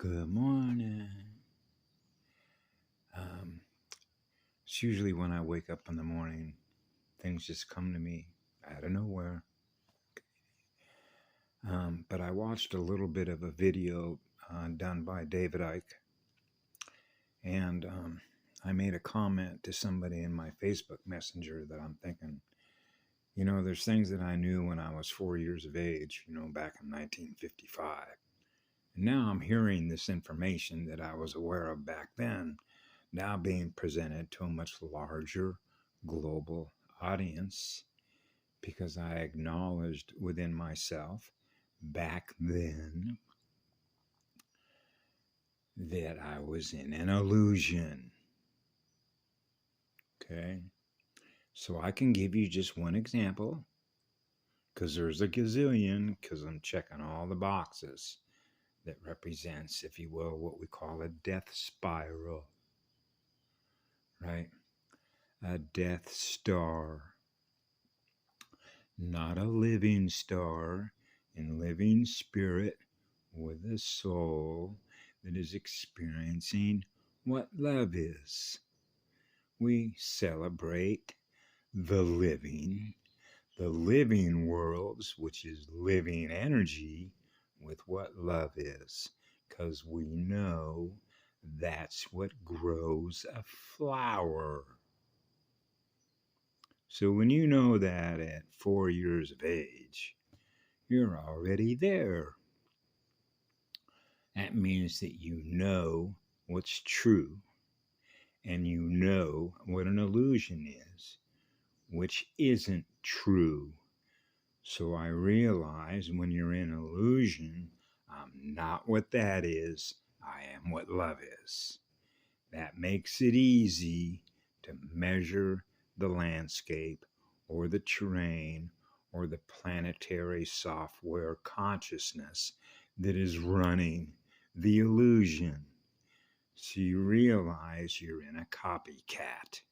Good morning. It's usually when I wake up in the morning, things just come to me out of nowhere. But I watched a little bit of a video done by David Icke, and I made a comment to somebody in my Facebook Messenger that I'm thinking, there's things that I knew when I was 4 years of age, back in 1955. And now I'm hearing this information that I was aware of back then, now being presented to a much larger global audience, because I acknowledged within myself back then that I was in an illusion. Okay? So I can give you just one example, because there's a gazillion, because I'm checking all the boxes that represents, if you will, what we call a death spiral. Right? A Death Star. Not a living star, in living spirit with a soul that is experiencing what love is. We celebrate the living worlds, which is living energy, with what love is, because we know that's what grows a flower. So when you know that at 4 years of age, you're already there. That means that you know what's true, and you know what an illusion is, which isn't true. So I realize when you're in illusion, I'm not what that is, I am what love is. That makes it easy to measure the landscape or the terrain or the planetary software consciousness that is running the illusion. So you realize you're in a copycat,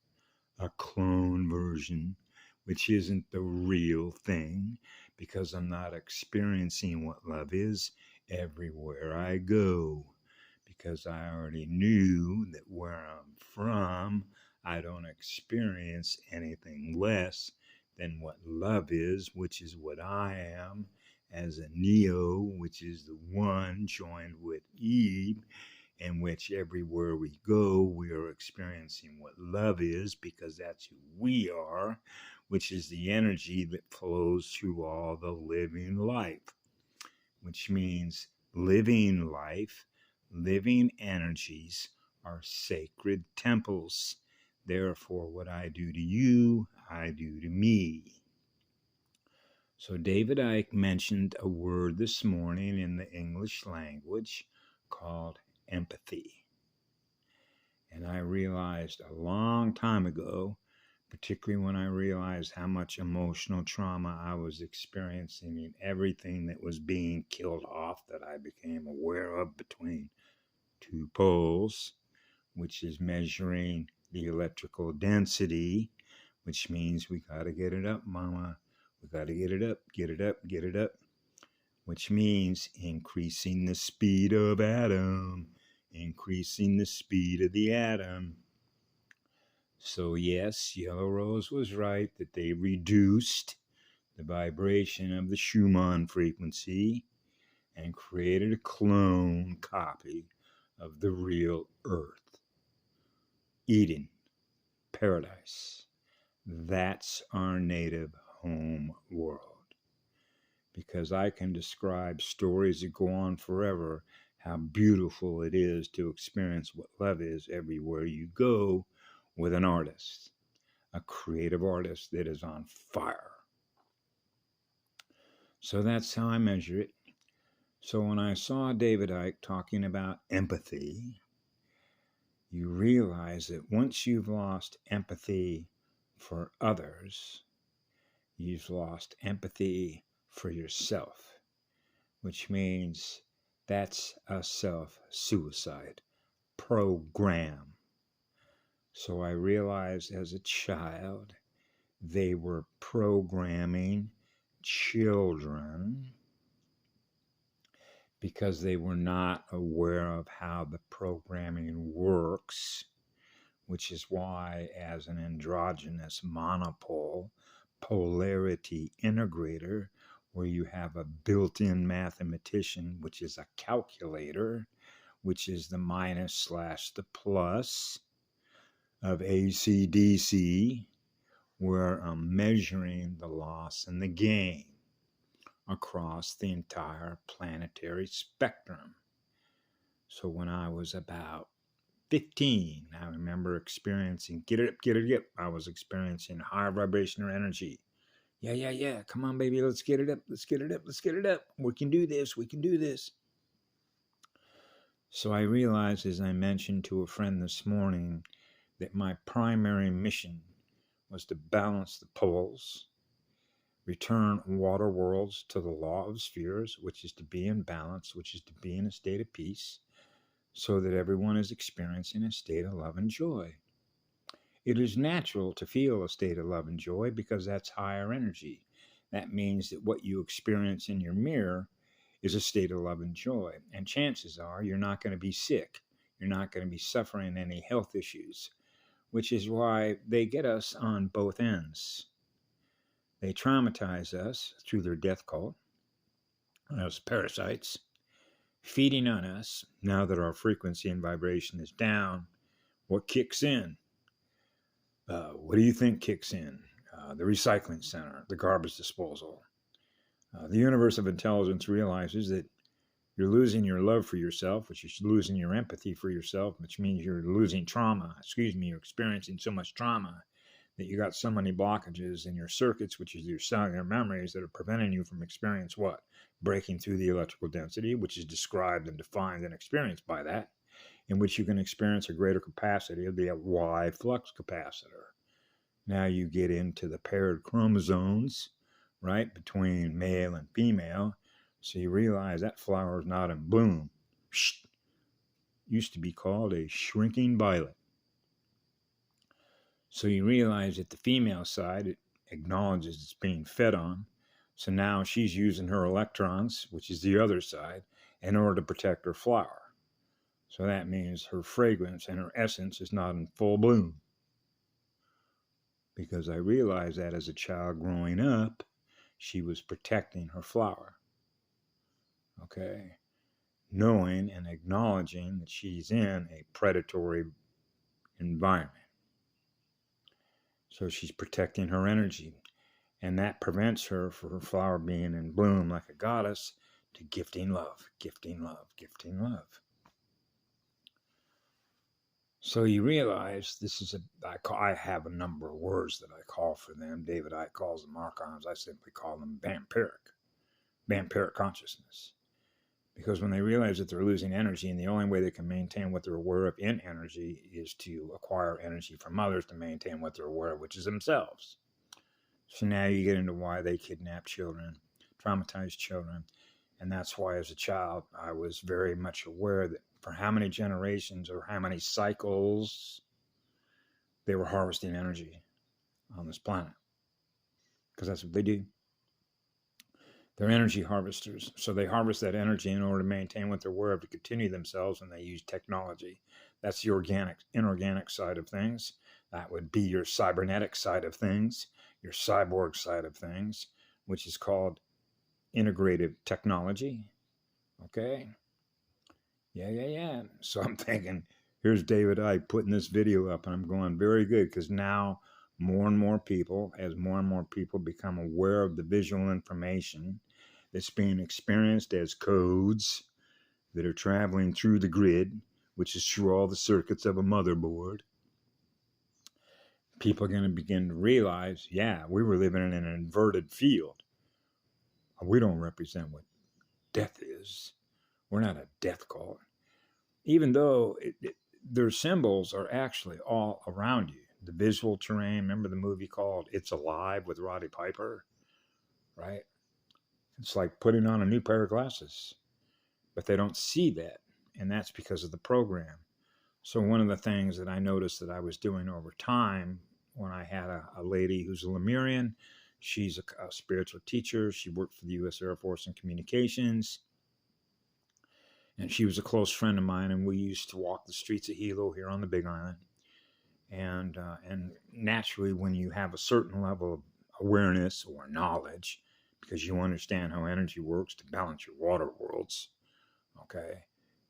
a clone version, which isn't the real thing, because I'm not experiencing what love is everywhere I go. Because I already knew that where I'm from, I don't experience anything less than what love is, which is what I am as a Neo, which is the one joined with Eve, in which everywhere we go, we are experiencing what love is, because that's who we are, which is the energy that flows through all the living life, which means living life. Living energies are sacred temples. Therefore, what I do to you, I do to me. So David Icke mentioned a word this morning in the English language called empathy. And I realized a long time ago, particularly when I realized how much emotional trauma I was experiencing in everything that was being killed off, that I became aware of between two poles, which is measuring the electrical density, which means we got to get it up, mama. We got to get it up, get it up, get it up, which means increasing the speed of atom, increasing the speed of the atom. So yes, Yellow Rose was right that they reduced the vibration of the Schumann frequency and created a clone copy of the real Earth. Eden, paradise. That's our native home world. Because I can describe stories that go on forever, how beautiful it is to experience what love is everywhere you go with an artist, a creative artist that is on fire. So that's how I measure it. So when I saw David Icke talking about empathy, you realize that once you've lost empathy for others, you've lost empathy for yourself, which means that's a self-suicide program. So I realized as a child, they were programming children because they were not aware of how the programming works, which is why, as an androgynous monopole, polarity integrator, where you have a built in mathematician, which is a calculator, which is the minus slash the plus of ACDC, where I'm measuring the loss and the gain across the entire planetary spectrum. So when I was about 15, I remember experiencing, get it up, get it up. I was experiencing higher vibrational energy. Yeah. Come on, baby. Let's get it up. Let's get it up. Let's get it up. We can do this. We can do this. So I realized, as I mentioned to a friend this morning, that my primary mission was to balance the poles, return water worlds to the law of spheres, which is to be in balance, which is to be in a state of peace, so that everyone is experiencing a state of love and joy. It is natural to feel a state of love and joy because that's higher energy. That means that what you experience in your mirror is a state of love and joy. And chances are you're not going to be sick. You're not going to be suffering any health issues, which is why they get us on both ends. They traumatize us through their death cult as parasites, feeding on us. Now that our frequency and vibration is down, what kicks in? What do you think kicks in? The recycling center, the garbage disposal. The universe of intelligence realizes that you're losing your love for yourself, which is losing your empathy for yourself, which means you're losing trauma. You're experiencing so much trauma that you got so many blockages in your circuits, which is your cellular memories, that are preventing you from experiencing what? Breaking through the electrical density, which is described and defined and experienced by that, in which you can experience a greater capacity of the Y flux capacitor. Now you get into the paired chromosomes, right, between male and female. So you realize that flower is not in bloom. Used to be called a shrinking violet. So you realize that the female side, it acknowledges it's being fed on. So now she's using her electrons, which is the other side, in order to protect her flower. So that means her fragrance and her essence is not in full bloom. Because I realized that as a child growing up, she was protecting her flower. Okay? Knowing and acknowledging that she's in a predatory environment. So she's protecting her energy. And that prevents her from her flower being in bloom like a goddess to gifting love, gifting love, gifting love. So you realize this is I have a number of words that I call for them. David Icke calls them archons. I simply call them vampiric consciousness. Because when they realize that they're losing energy, and the only way they can maintain what they're aware of in energy is to acquire energy from others to maintain what they're aware of, which is themselves. So now you get into why they kidnap children, traumatize children. And that's why as a child, I was very much aware that for how many generations or how many cycles they were harvesting energy on this planet. Because that's what they do. They're energy harvesters. So they harvest that energy in order to maintain what they're aware of to continue themselves, and they use technology. That's the inorganic side of things. That would be your cybernetic side of things, your cyborg side of things, which is called integrative technology. Okay? Yeah. So I'm thinking, here's David Icke putting this video up, and I'm going, very good, because now more and more people, as more and more people become aware of the visual information that's being experienced as codes that are traveling through the grid, which is through all the circuits of a motherboard, people are going to begin to realize, yeah, we were living in an inverted field. We don't represent what death is. We're not a death cult. Even though their symbols are actually all around you. The visual terrain, remember the movie called It's Alive with Roddy Piper, right? It's like putting on a new pair of glasses, but they don't see that, and that's because of the program. So one of the things that I noticed that I was doing over time when I had a lady who's a Lemurian, she's a spiritual teacher. She worked for the U.S. Air Force in communications. And she was a close friend of mine, and we used to walk the streets of Hilo here on the Big Island. And naturally, when you have a certain level of awareness or knowledge, because you understand how energy works to balance your water worlds, okay,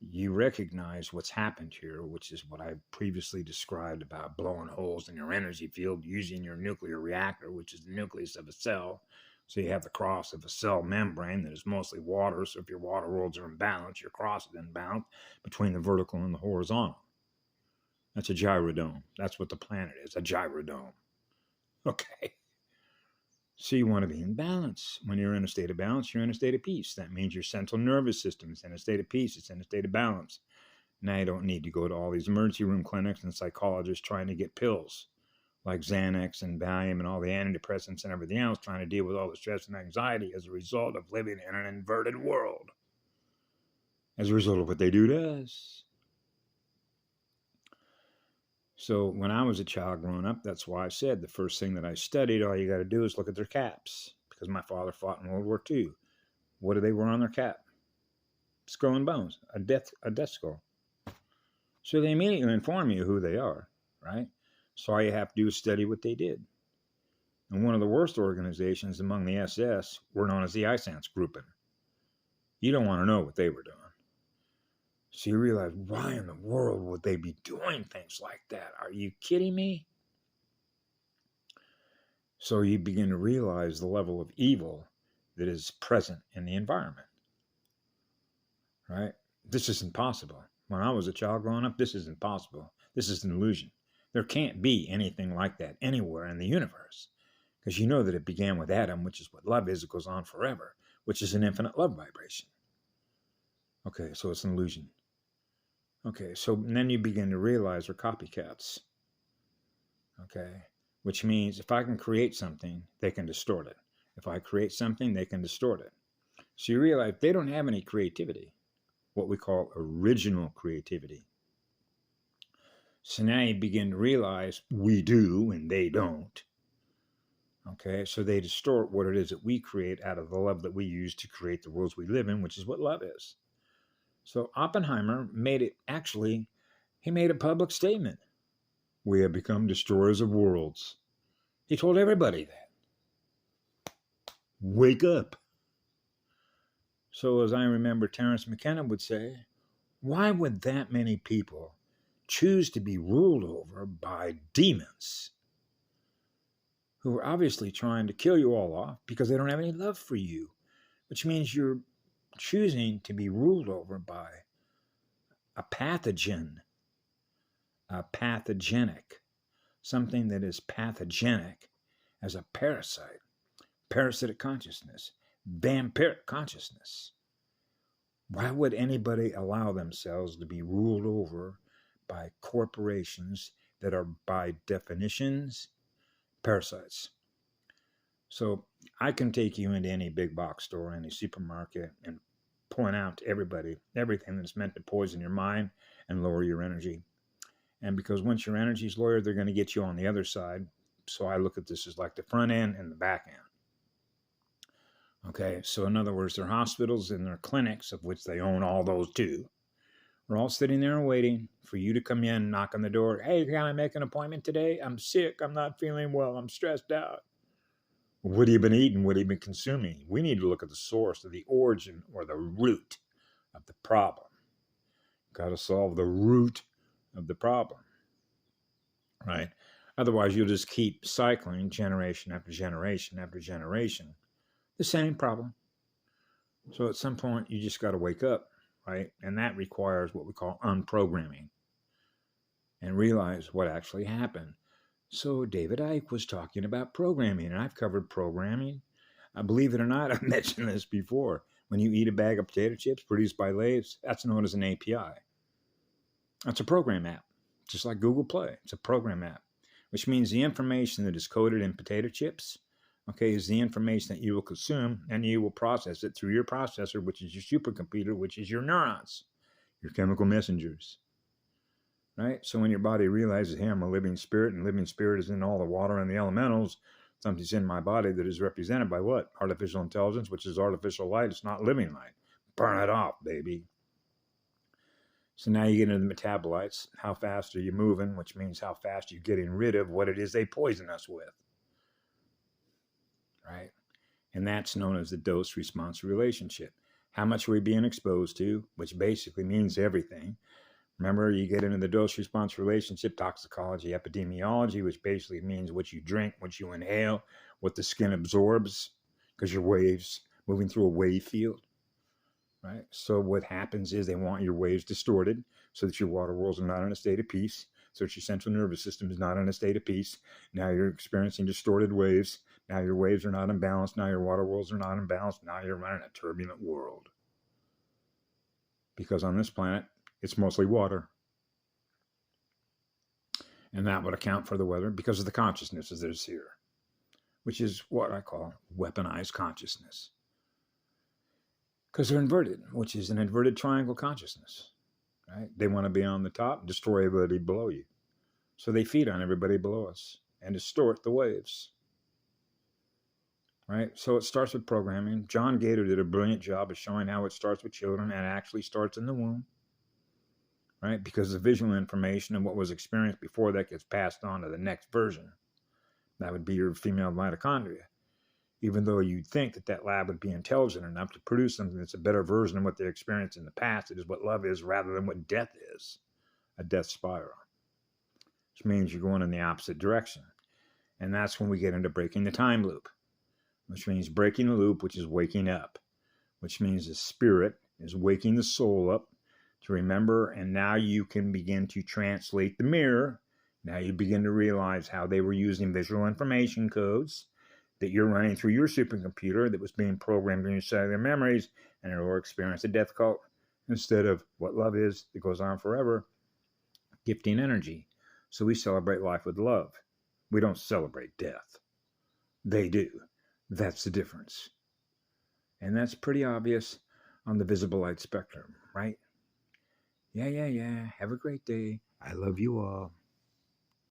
you recognize what's happened here, which is what I previously described about blowing holes in your energy field using your nuclear reactor, which is the nucleus of a cell. So you have the cross of a cell membrane that is mostly water. So if your water worlds are in balance, your cross is in balance between the vertical and the horizontal. That's a gyrodome. That's what the planet is, a gyrodome. Okay. So you want to be in balance. When you're in a state of balance, you're in a state of peace. That means your central nervous system is in a state of peace. It's in a state of balance. Now you don't need to go to all these emergency room clinics and psychologists trying to get pills like Xanax and Valium and all the antidepressants and everything else, trying to deal with all the stress and anxiety as a result of living in an inverted world. As a result of what they do to us. So when I was a child growing up, that's why I said the first thing that I studied, all you got to do is look at their caps. Because my father fought in World War II. What do they wear on their cap? Skull and bones, a death skull. So they immediately inform you who they are, right? So all you have to do is study what they did. And one of the worst organizations among the SS were known as the Isance Gruppen. You don't want to know what they were doing. So you realize, why in the world would they be doing things like that? Are you kidding me? So you begin to realize the level of evil that is present in the environment, right? This isn't possible. When I was a child growing up, this isn't possible. This is an illusion. There can't be anything like that anywhere in the universe, because you know that it began with Adam, which is what love is. It goes on forever, which is an infinite love vibration. Okay, so it's an illusion. Okay, so then you begin to realize they're copycats. Okay, which means if I can create something, they can distort it. If I create something, they can distort it. So you realize they don't have any creativity, what we call original creativity. So now you begin to realize we do and they don't. Okay, so they distort what it is that we create out of the love that we use to create the worlds we live in, which is what love is. So Oppenheimer made it, actually, he made a public statement. We have become destroyers of worlds. He told everybody that. Wake up. So as I remember Terence McKenna would say, why would that many people choose to be ruled over by demons who are obviously trying to kill you all off because they don't have any love for you, which means you're choosing to be ruled over by a pathogen, a pathogenic, something that is pathogenic as a parasite, parasitic consciousness, vampiric consciousness. Why would anybody allow themselves to be ruled over by corporations that are by definitions parasites? So I can take you into any big box store, any supermarket, and point out to everybody everything that's meant to poison your mind and lower your energy. And because once your energy is lowered, they're going to get you on the other side. So I look at this as like the front end and the back end. Okay, so in other words, their hospitals and their clinics, of which they own all those too, we're all sitting there and waiting for you to come in, knock on the door. Hey, can I make an appointment today? I'm sick. I'm not feeling well. I'm stressed out. What have you been eating? What have you been consuming? We need to look at the source of the origin or the root of the problem. Got to solve the root of the problem, right? Otherwise, you'll just keep cycling generation after generation after generation, the same problem. So at some point, you just got to wake up, right? And that requires what we call unprogramming and realize what actually happened. So David Icke was talking about programming, and I've covered programming. Believe it or not, I've mentioned this before. When you eat a bag of potato chips produced by Lay's, that's known as an API. That's a program app, just like Google Play. It's a program app, which means the information that is coded in potato chips, okay, is the information that you will consume, and you will process it through your processor, which is your supercomputer, which is your neurons, your chemical messengers. Right? So when your body realizes, hey, I'm a living spirit, and living spirit is in all the water and the elementals, something's in my body that is represented by what? Artificial intelligence, which is artificial light. It's not living light. Burn it off, baby. So now you get into the metabolites. How fast are you moving? Which means how fast you're getting rid of what it is they poison us with. Right? And that's known as the dose-response relationship. How much are we being exposed to? Which basically means everything. Remember, you get into the dose-response relationship, toxicology, epidemiology, which basically means what you drink, what you inhale, what the skin absorbs, because your waves moving through a wave field. Right? So what happens is they want your waves distorted so that your water worlds are not in a state of peace, so that your central nervous system is not in a state of peace. Now you're experiencing distorted waves. Now your waves are not in balance. Now your water worlds are not in balance. Now you're running a turbulent world. Because on this planet, it's mostly water. And that would account for the weather because of the consciousnesses that is here, which is what I call weaponized consciousness. Because they're inverted, which is an inverted triangle consciousness. Right? They want to be on the top, destroy everybody below you. So they feed on everybody below us and distort the waves. Right? So it starts with programming. John Gator did a brilliant job of showing how it starts with children and actually starts in the womb. Right? Because the visual information and what was experienced before that gets passed on to the next version. That would be your female mitochondria. Even though you'd think that that lab would be intelligent enough to produce something that's a better version of what they experienced in the past. It is what love is rather than what death is, a death spiral, which means you're going in the opposite direction. And that's when we get into breaking the time loop, which means breaking the loop, which is waking up, which means the spirit is waking the soul up to remember. And now you can begin to translate the mirror. Now you begin to realize how they were using visual information codes that you're running through your supercomputer that was being programmed in your cellular memories, and it will experience a death cult instead of what love is that goes on forever, gifting energy. So we celebrate life with love. We don't celebrate death. They do. That's the difference. And that's pretty obvious on the visible light spectrum, right? Yeah. Have a great day. I love you all.